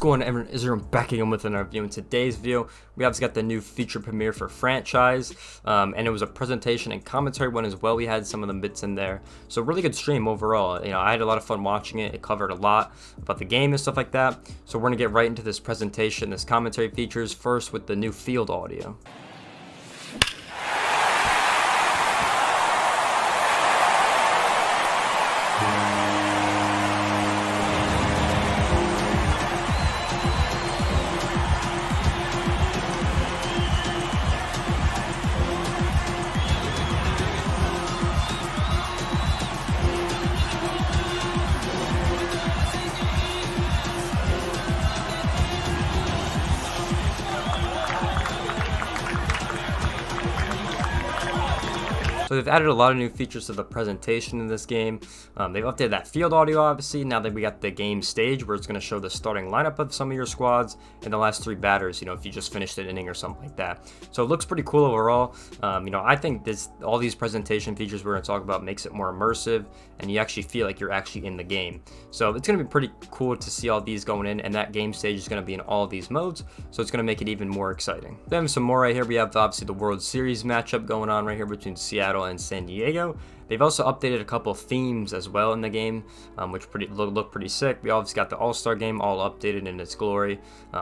Going on, everyone, is back again with another review. In today's video, we obviously got the new feature premiere for franchise, and it was a presentation and commentary one as well. We had some of the bits in there, so really good stream overall. I had a lot of fun watching it. It covered a lot about the game and stuff like that. So we're gonna get right into this presentation, this commentary features first with the new field audio. So they've added a lot of new features to the presentation in this game. They've updated that field audio, obviously. Now that we got the game stage where it's going to show the starting lineup of some of your squads and the last three batters, if you just finished an inning or something like that. So it looks pretty cool overall. I think all these presentation features we're going to talk about makes it more immersive and you actually feel like you're actually in the game. So it's going to be pretty cool to see all these going in, and that game stage is going to be in all of these modes. So it's going to make it even more exciting. Then some more right here. We have obviously the World Series matchup going on right here between Seattle and San Diego. They've also updated a couple of themes as well in the game, which look pretty sick. We obviously got the All-Star game all updated in its glory,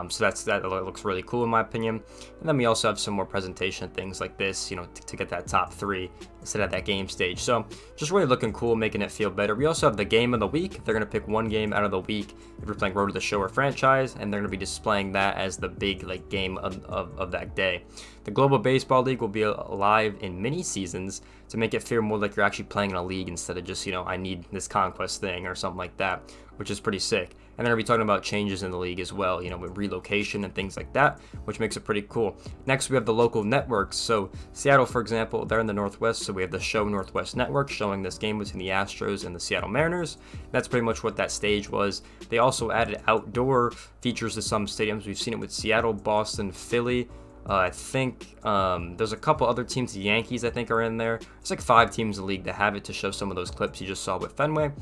so that looks really cool in my opinion. And then we also have some more presentation things like this, to get that top three instead of that game stage. So just really looking cool, making it feel better. We also have the game of the week. They're gonna pick one game out of the week if you're playing Road to the Show or franchise, and they're gonna be displaying that as the big game of that day. The Global Baseball League will be live in mini seasons to make it feel more like you're actually playing in a league instead of just, I need this conquest thing or something like that, which is pretty sick. And they're going to be talking about changes in the league as well, with relocation and things like that, which makes it pretty cool. Next, we have the local networks. So Seattle, for example, they're in the Northwest, so we have the Show Northwest Network showing this game between the Astros and the Seattle Mariners. That's pretty much what that stage was. They also added outdoor features to some stadiums. We've seen it with Seattle, Boston, Philly. I think there's a couple other teams. The Yankees, I think, are in there. There's like 5 teams in the league that have it to show some of those clips you just saw with Fenway.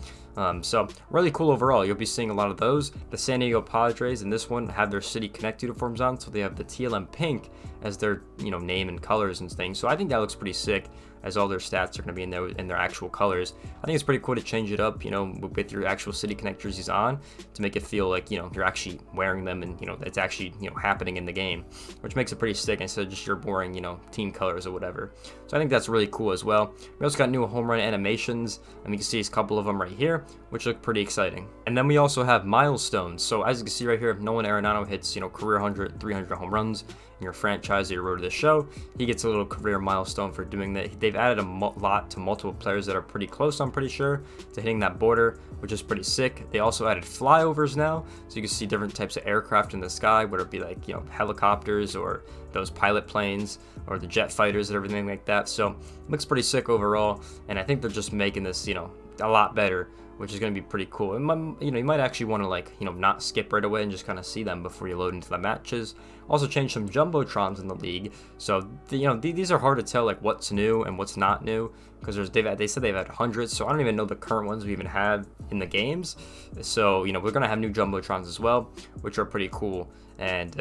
So really cool overall. You'll be seeing a lot of those. The San Diego Padres in this one have their City Connect uniforms on, so they have the teal and pink as their name and colors and things. So I think that looks pretty sick, as all their stats are going to be in there in their actual colors. I think it's pretty cool to change it up, with your actual City Connect jerseys on, to make it feel like, you're actually wearing them and, it's actually, happening in the game, which makes it pretty sick instead of just your boring, team colors or whatever. So I think that's really cool as well. We also got new home run animations, and you can see a couple of them right here, which look pretty exciting. And then we also have milestones. So as you can see right here, if Nolan Arenado hits, career 100, 300 home runs in your franchise or your Road to the Show, he gets a little career milestone for doing that. They've added a lot to multiple players that are pretty close, I'm pretty sure, to hitting that border, which is pretty sick. They also added flyovers now, so you can see different types of aircraft in the sky, whether it be like, helicopters or those pilot planes or the jet fighters and everything like that. So it looks pretty sick overall, and I think they're just making this, a lot better, which is going to be pretty cool. And you might actually want to not skip right away and just kind of see them before you load into the matches. Also changed some Jumbotrons in the league, so these are hard to tell what's new and what's not new, because they said they've had hundreds, so I don't even know the current ones we even have in the games. So we're gonna have new Jumbotrons as well, which are pretty cool, and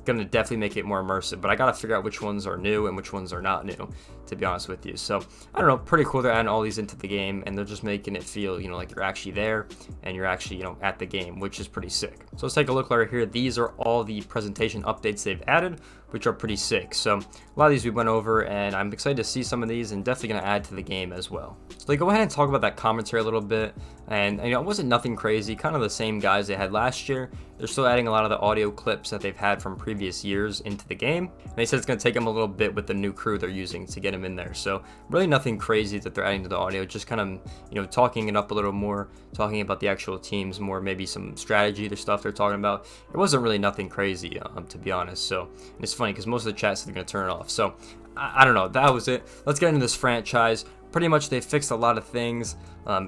gonna definitely make it more immersive. But I gotta figure out which ones are new and which ones are not new, to be honest with you. So I don't know, pretty cool. They're adding all these into the game, and they're just making it feel like you're actually there and you're actually at the game, which is pretty sick. So let's take a look right here. These are all the presentation updates they've added, which are pretty sick. So a lot of these we went over, and I'm excited to see some of these, and definitely going to add to the game as well. So go ahead and talk about that commentary a little bit. And it wasn't nothing crazy, kind of the same guys they had last year. They're still adding a lot of the audio clips that they've had from previous years into the game. And they said it's going to take them a little bit with the new crew they're using to get them in there. So really nothing crazy that they're adding to the audio, just kind of talking it up a little more, talking about the actual teams more, maybe some strategy, the stuff they're talking about. It wasn't really nothing crazy, to be honest. So and it's funny because most of the chat said they're going to turn it off. So I don't know. That was it. Let's get into this franchise. pretty much they fixed a lot of things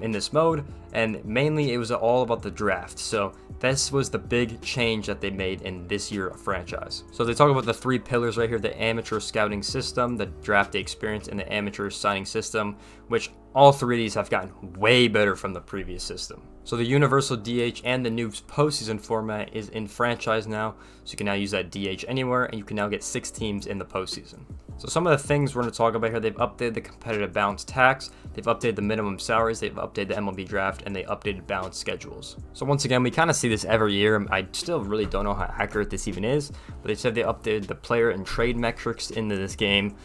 in this mode, and mainly it was all about the draft. So this was the big change that they made in this year of franchise. So they talk about the 3 pillars right here: the amateur scouting system, the draft day experience, and the amateur signing system, which all 3 of these have gotten way better from the previous system. So the universal DH and the new postseason format is in franchise now, so you can now use that DH anywhere, and you can now get 6 teams in the postseason. So some of the things we're going to talk about here: they've updated the competitive balance tax, they've updated the minimum salaries, they've updated the MLB draft, and they updated balance schedules. So once again, we kind of see this every year. I still really don't know how accurate this even is, but they said they updated the player and trade metrics into this game.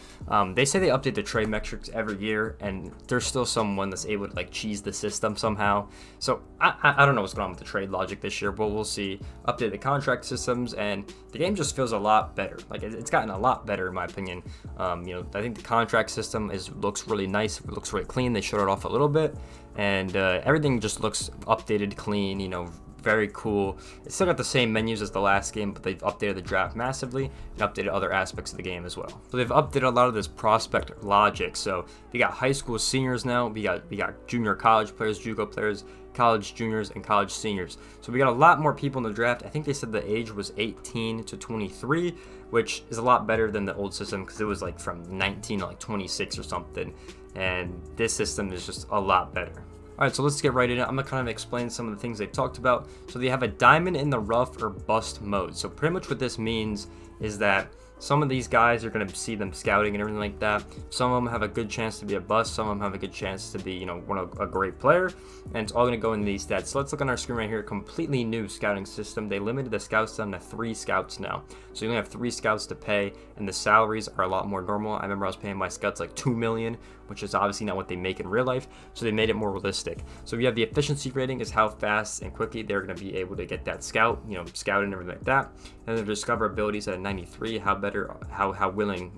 They say they update the trade metrics every year, and there's still someone that's able to like cheese the system somehow. So I don't know what's going on with the trade logic this year, but we'll see. Update the contract systems, and the game just feels a lot better. Like it's gotten a lot better in my opinion. I think the contract system looks really nice. It looks really clean. They showed it off a little bit, and everything just looks updated, clean. Very cool. It's still got the same menus as the last game, but they've updated the draft massively and updated other aspects of the game as well. So they've updated a lot of this prospect logic. So we got high school seniors now. We got junior college players, JUCO players, college juniors, and college seniors. So we got a lot more people in the draft. I think they said the age was 18 to 23, which is a lot better than the old system because it was like from 19 to like 26 or something. And this system is just a lot better. Alright, so let's get right in it. I'm going to kind of explain some of the things they talked about. So they have a diamond in the rough or bust mode. So pretty much what this means is that some of these guys are going to see them scouting and everything like that. Some of them have a good chance to be a bust. Some of them have a good chance to be, a great player. And it's all going to go into these stats. So let's look on our screen right here. Completely new scouting system. They limited the scouts down to 3 scouts now. So you only have 3 scouts to pay, and the salaries are a lot more normal. I remember I was paying my scouts like $2 million, which is obviously not what they make in real life. So they made it more realistic. So you have the efficiency rating is how fast and quickly they're going to be able to get that scout, scout and everything like that. And the discover abilities at 93, how willing,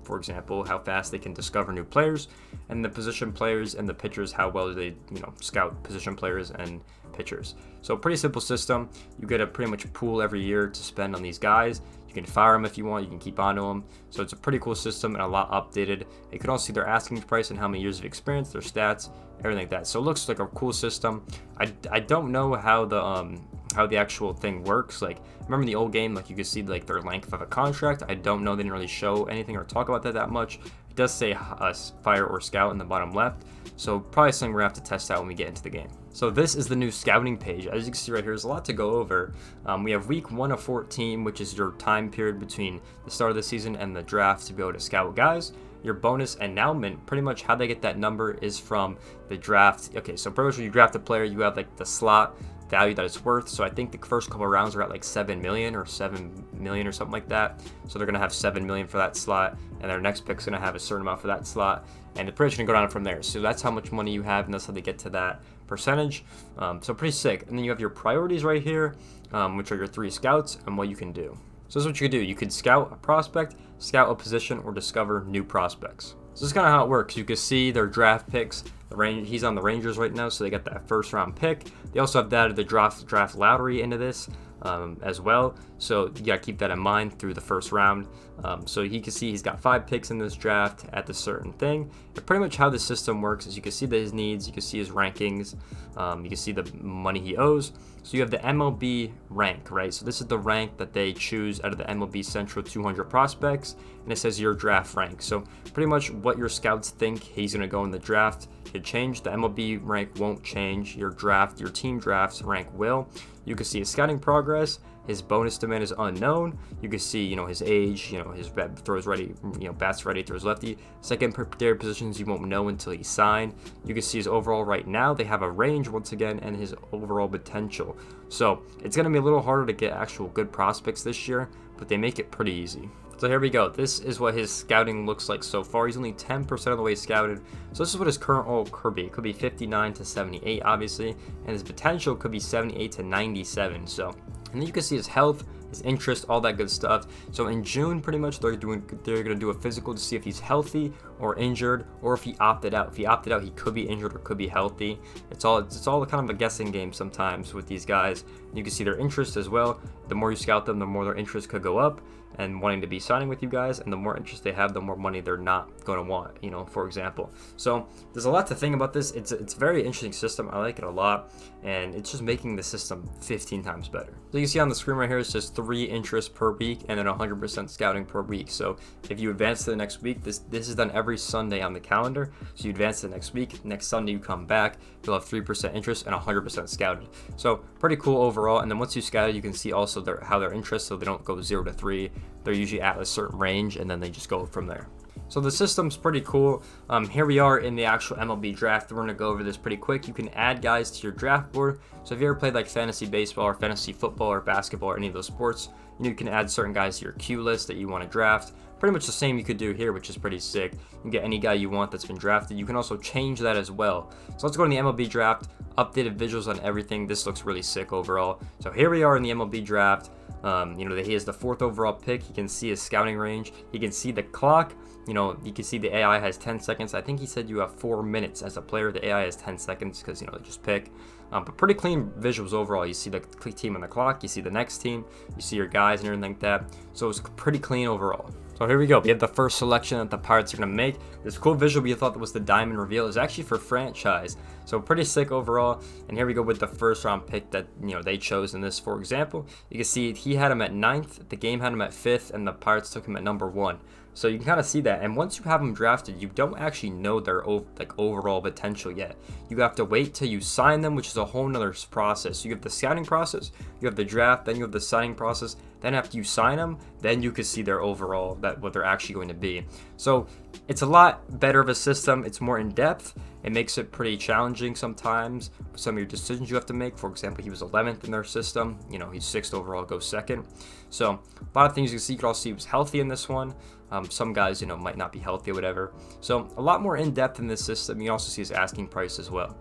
for example, how fast they can discover new players, and the position players and the pitchers, how well they, scout position players and pitchers. So pretty simple system. You get a pretty much pool every year to spend on these guys. You can fire them if you want. You can keep on to them. So it's a pretty cool system and a lot updated. You can also see their asking price and how many years of experience, their stats, everything like that. So it looks like a cool system. I don't know how the actual thing works. Like, remember in the old game, like you could see like their length of a contract. I don't know. They didn't really show anything or talk about that much. It does say fire or scout in the bottom left. So probably something we're gonna have to test out when we get into the game. So this is the new scouting page. As you can see right here, there's a lot to go over. We have week 1 of 14, which is your time period between the start of the season and the draft to be able to scout guys. Your bonus endowment, pretty much how they get that number is from the draft. Okay, so pretty much when you draft a player, you have like the slot value that it's worth. So I think the first couple of rounds are at like 7 million or something like that. So they're gonna have 7 million for that slot, and their next pick's gonna have a certain amount for that slot, and it's pretty much gonna go down from there. So that's how much money you have, and that's how they get to that percentage. So pretty sick. And then you have your priorities right here, which are your 3 scouts and what you can do. So this is what you can do. You could scout a prospect, scout a position, or discover new prospects. So this is kind of how it works. You can see their draft picks. He's on the Rangers right now, so they got that first round pick. They also have that the draft lottery into this as well. So you gotta keep that in mind through the first round. So you can see he's got 5 picks in this draft at this certain thing. And pretty much how the system works is you can see his needs, you can see his rankings, you can see the money he owes. So you have the MLB rank, right? So this is the rank that they choose out of the MLB Central 200 prospects, and it says your draft rank. So pretty much what your scouts think he's gonna go in the draft could change. The MLB rank won't change. Your team draft's rank will. You can see his scouting progress. His bonus demand is unknown. You can see, his age, his throws ready, bats ready, throws lefty. Secondary positions you won't know until he's signed. You can see his overall right now. They have a range once again and his overall potential. So it's going to be a little harder to get actual good prospects this year, but they make it pretty easy. So here we go. This is what his scouting looks like so far. He's only 10% of the way scouted. So this is what his current role could be. It could be 59 to 78, obviously, and his potential could be 78 to 97. So, and then you can see his health, his interest, all that good stuff. So in June, pretty much they're gonna do a physical to see if he's healthy or injured, or if he opted out. If he opted out, he could be injured or could be healthy. It's all kind of a guessing game sometimes with these guys. You can see their interest as well. The more you scout them, the more their interest could go up and wanting to be signing with you guys, and the more interest they have, the more money they're not going to want, for example. So there's a lot to think about this. It's a very interesting system. I like it a lot, and it's just making the system 15 times better. So you can see on the screen right here, it says 3 interests per week and then 100% scouting per week. So if you advance to the next week, this is done every Sunday on the calendar. So you advance to the next week, next Sunday you come back, you'll have 3% interest and 100% scouted. So pretty cool overall. And then once you scout it, you can see also how their interests, so they don't go 0 to 3. They're usually at a certain range, and then they just go from there. So the system's pretty cool. Here we are in the actual MLB Draft. We're going to go over this pretty quick. You can add guys to your draft board. So if you ever played like fantasy baseball or fantasy football or basketball or any of those sports, you can add certain guys to your queue list that you want to draft. Pretty much the same you could do here, which is pretty sick. You can get any guy you want that's been drafted. You can also change that as well. So let's go to the MLB Draft. Updated visuals on everything. This looks really sick overall. So here we are in the MLB Draft. He has the 4th overall pick. He can see his scouting range. He can see the clock. You can see the AI has 10 seconds. I think he said you have 4 minutes as a player. The AI has 10 seconds because, they just pick. But pretty clean visuals overall. You see the team on the clock. You see the next team. You see your guys and everything like that. So it's pretty clean overall. So here we go. We have the first selection that the Pirates are going to make. This cool visual we thought was the diamond reveal is actually for franchise. So pretty sick overall. And here we go with the first round pick that they chose in this. For example, you can see he had him at 9th. The game had him at 5th, and the Pirates took him at number 1. So you can kind of see that. And once you have them drafted, you don't actually know their overall potential yet. You have to wait till you sign them, which is a whole nother process. You have the scouting process, you have the draft, then you have the signing process. Then after you sign them, then you can see their overall, what they're actually going to be. So it's a lot better of a system. It's more in depth. It makes it pretty challenging sometimes with some of your decisions you have to make. For example, he was 11th in their system. He's 6th overall, goes 2nd. So a lot of things you can see. You can also see he was healthy in this one. Some guys, might not be healthy or whatever. So a lot more in depth in this system. You can also see his asking price as well.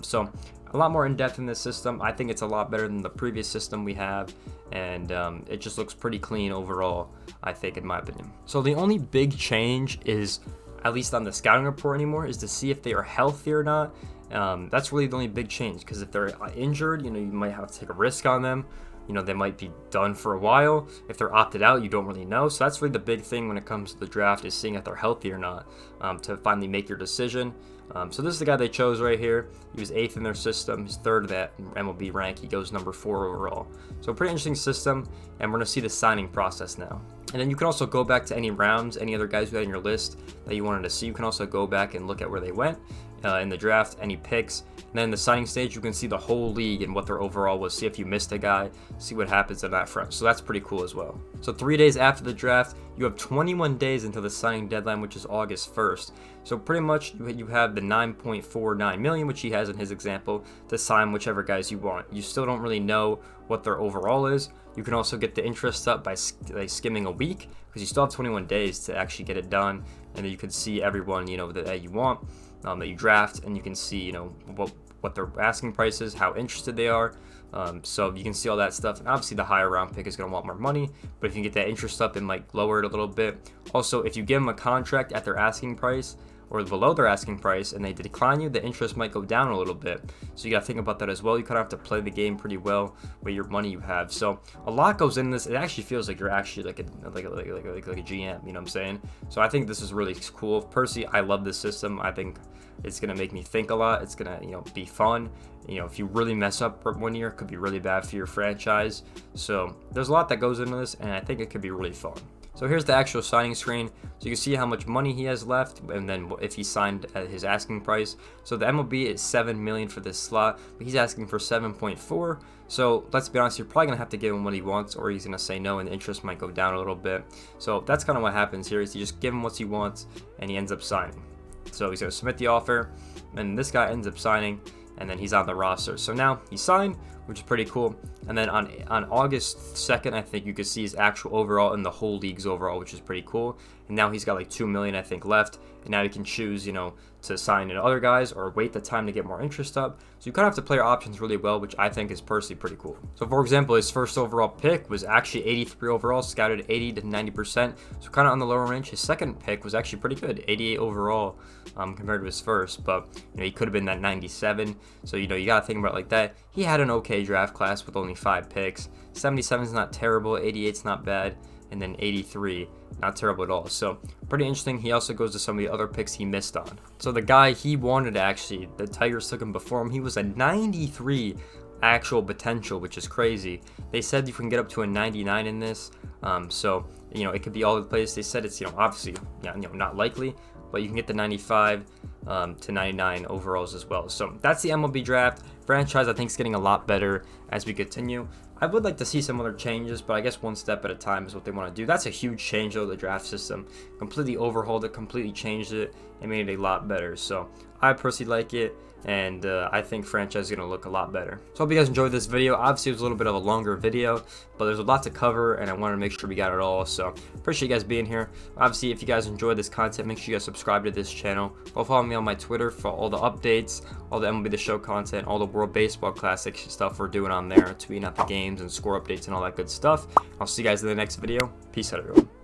So a lot more in depth in this system. I think it's a lot better than the previous system we have, and it just looks pretty clean overall, I think, in my opinion. So the only big change is, at least on the scouting report anymore, is to see if they are healthy or not. That's really the only big change, because if they're injured, you might have to take a risk on them. They might be done for a while. If they're opted out, you don't really know. So that's really the big thing when it comes to the draft, is seeing if they're healthy or not, to finally make your decision. So this is the guy they chose right here. He was 8th in their system. He's 3rd of that MLB rank. He goes number 4 overall. So pretty interesting system, and we're going to see the signing process now. And then you can also go back to any rounds, any other guys you had in your list that you wanted to see. You can also go back and look at where they went in the draft, any picks. And then in the signing stage, you can see the whole league and what their overall was. See if you missed a guy, see what happens on that front. So that's pretty cool as well. So 3 days after the draft, you have 21 days until the signing deadline, which is August 1st. So pretty much you have the 9.49 million, which he has in his example, to sign whichever guys you want. You still don't really know what their overall is. You can also get the interest up by skimming a week, because you still have 21 days to actually get it done. And then you can see everyone, that you want, that you draft, and you can see, what their asking price is, how interested they are. So you can see all that stuff. And obviously the higher round pick is going to want more money, but if you get that interest up, it might lower it a little bit. Also, if you give them a contract at their asking price or below their asking price and they decline you, the interest might go down a little bit. So you got to think about that as well. You kind of have to play the game pretty well with your money you have. So a lot goes in this. It actually feels like you're actually like a GM, you know what I'm saying? So I think this is really cool. Personally, I love this system. I think it's going to make me think a lot. It's going to, be fun. If you really mess up for 1 year, it could be really bad for your franchise. So there's a lot that goes into this, and I think it could be really fun. So here's the actual signing screen. So you can see how much money he has left, and then if he signed at his asking price. So the MLB is $7 million for this slot, but he's asking for 7.4. So let's be honest, you're probably gonna have to give him what he wants, or he's gonna say no, and the interest might go down a little bit. So that's kind of what happens here, is you just give him what he wants, and he ends up signing. So he's gonna submit the offer, and this guy ends up signing, and then he's on the roster. So now he signed. which is pretty cool. And then on August 2nd, I think you could see his actual overall in the whole league's overall, which is pretty cool. And now he's got like 2 million, I think, left. And now you can choose, you know, to sign in other guys or wait the time to get more interest up. So you kind of have to play your options really well, which I think is personally pretty cool. So for example, his first overall pick was actually 83 overall, scouted 80 to 90%. So kind of on the lower range. His second pick was actually pretty good, 88 overall compared to his first. But, you know, he could have been that 97. So, you know, you got to think about it like that. He had an okay draft class with only 5 picks. 77 is not terrible, 88 is not bad, and then 83, not terrible at all. So pretty interesting. He also goes to some of the other picks he missed on. So the guy he wanted, actually, the Tigers took him before him. He was a 93 actual potential, which is crazy. They said you can get up to a 99 in this. So, you know, it could be all over the place. They said it's, you know, obviously, you know, not likely, but you can get the 95 to 99 overalls as well. So that's the MLB Draft. Franchise, I think, is getting a lot better as we continue. I would like to see some other changes, but I guess one step at a time is what they want to do. That's a huge change, though, the draft system. Completely overhauled it, completely changed it, and made it a lot better. So I personally like it, and I think franchise is going to look a lot better. So I hope you guys enjoyed this video. Obviously, it was a little bit of a longer video, but there's a lot to cover, and I wanted to make sure we got it all. So appreciate you guys being here. Obviously, if you guys enjoyed this content, make sure you guys subscribe to this channel. Go follow me on my Twitter for all the updates, all the MLB The Show content, all the World Baseball Classic stuff we're doing on there, tweeting out the games and score updates and all that good stuff. I'll see you guys in the next video. Peace out, everyone.